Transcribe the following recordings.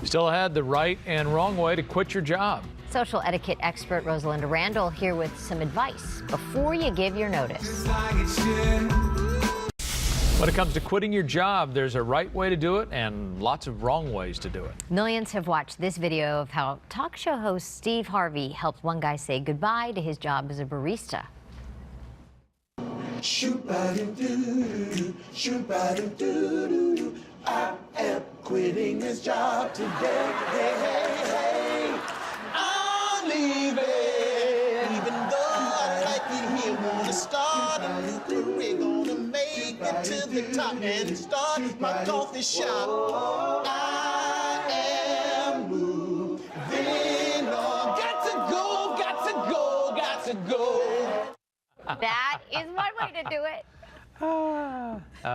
Still ahead, the right and wrong way to quit your job. Social etiquette expert Rosalinda Randall here with some advice before you give your notice. When it comes to quitting your job, there's a right way to do it and lots of wrong ways to do it. Millions have watched this video of how talk show host Steve Harvey helped one guy say goodbye to his job as a barista. I am quitting this job today. Hey, hey, hey. I'm leaving. Even though I like it here, wanna start a new career, gonna make it to the top and start my coffee shop. I am moving on. Got to go, got to go, got to go. That is one way to do it.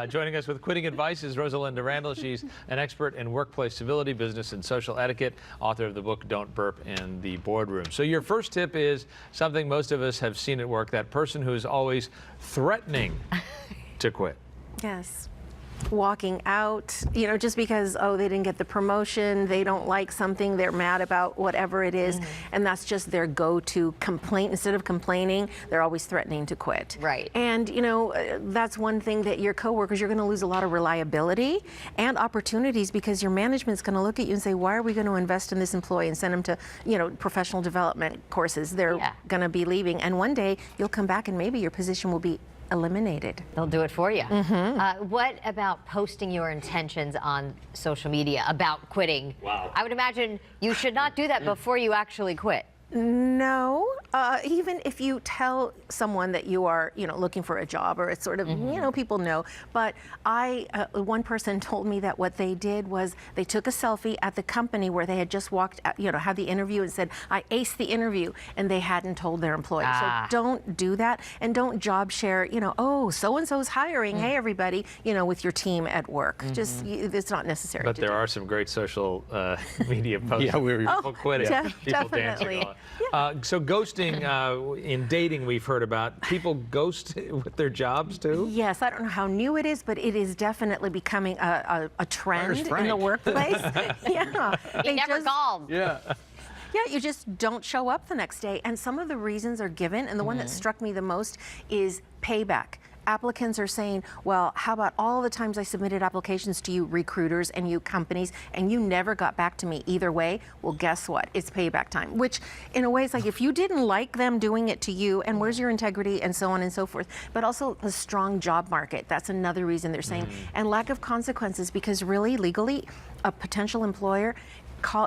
Joining us with quitting advice is Rosalinda Randall. She's an expert in workplace civility, business, and social etiquette, author of the book Don't Burp in the Boardroom. So your first tip is something most of us have seen at work, that person who is always threatening to quit. Yes. Walking out, you know, just because, oh, they didn't get the promotion, they don't like something, they're mad about whatever it is, and that's just their go-to complaint. Instead of complaining, they're always threatening to quit. Right. And, you know, that's one thing that your coworkers, you're going to lose a lot of reliability and opportunities because your management's going to look at you and say, why are we going to invest in this employee and send them to, you know, professional development courses? They're going to be leaving, and one day you'll come back and maybe your position will be eliminated. They'll do it for you. What about posting your intentions on social media about quitting? Wow. I would imagine you should not do that before you actually quit. No, even if you tell someone that you are, you know, looking for a job, or it's sort of, you know, people know. But one person told me that what they did was they took a selfie at the company where they had just walked, you know, had the interview and said, I aced the interview, and they hadn't told their employees. So don't do that, and don't job share, you know, oh, so-and-so's hiring, hey, everybody, you know, with your team at work. Just, it's not necessary But to there do. are some great social media posts. People quitting, people dancing on. So ghosting in dating, we've heard about. People ghost with their jobs too? Yes, I don't know how new it is, but it is definitely becoming a trend in the workplace. Yeah. He never called. Yeah. Yeah, you just don't show up the next day. And some of the reasons are given, and the one that struck me the most is payback. Applicants are saying, well, how about all the times I submitted applications to you recruiters and you companies, and you never got back to me either way? Well, guess what? It's payback time, which in a way is like, if you didn't like them doing it to you, and where's your integrity, and so on and so forth. But also the strong job market. That's another reason they're saying. And lack of consequences, because really, legally, a potential employer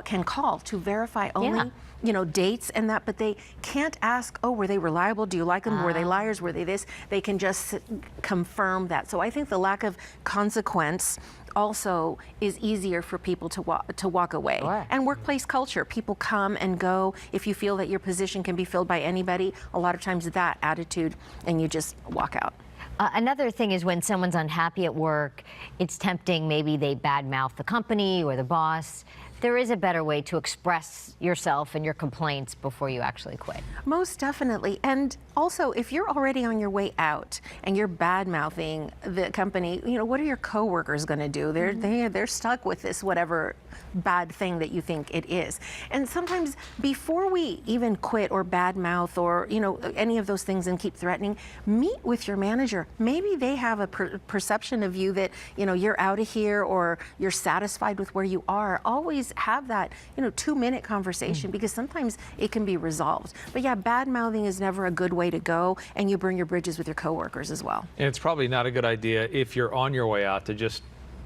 can call to verify only you know, dates and that, but they can't ask, oh, were they reliable? Do you like them? Were they liars? Were they this? They can just confirm that. So I think the lack of consequence also is easier for people to walk away. Sure. And workplace culture, people come and go. If you feel that your position can be filled by anybody, a lot of times that attitude, and you just walk out. Another thing is when someone's unhappy at work, it's tempting, maybe they badmouth the company or the boss. There is a better way to express yourself and your complaints before you actually quit. Most definitely. And also, if you're already on your way out and you're bad-mouthing the company, you know, what are your coworkers going to do? They're stuck with this whatever bad thing that you think it is. And sometimes before we even quit or bad-mouth or, you know, any of those things and keep threatening, meet with your manager. Maybe they have a perception of you that, you know, you're out of here or you're satisfied with where you are. Always have that, you know, 2-minute conversation, because sometimes it can be resolved. But yeah, bad mouthing is never a good way to go, and you burn your bridges with your coworkers as well. And it's probably not a good idea if you're on your way out to just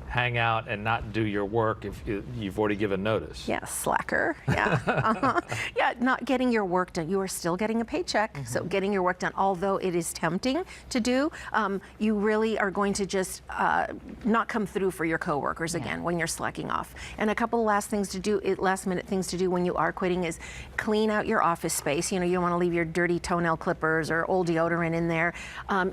hang out and not do your work if you've already given notice. Yeah, slacker. Yeah. Yeah, not getting your work done. You are still getting a paycheck, so getting your work done, although it is tempting to do, you really are going to just not come through for your coworkers again when you're slacking off. And a couple of last minute things to do when you are quitting is clean out your office space. You know, you don't want to leave your dirty toenail clippers or old deodorant in there.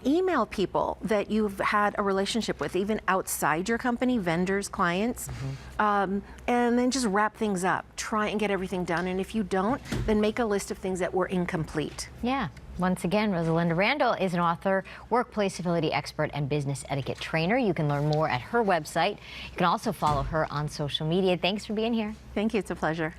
Email people that you've had a relationship with, even outside your company. company, vendors, clients, and then just wrap things up. Try and get everything done. And if you don't, then make a list of things that were incomplete. Yeah. Once again, Rosalinda Randall is an author, workplace civility expert, and business etiquette trainer. You can learn more at her website. You can also follow her on social media. Thanks for being here. Thank you. It's a pleasure.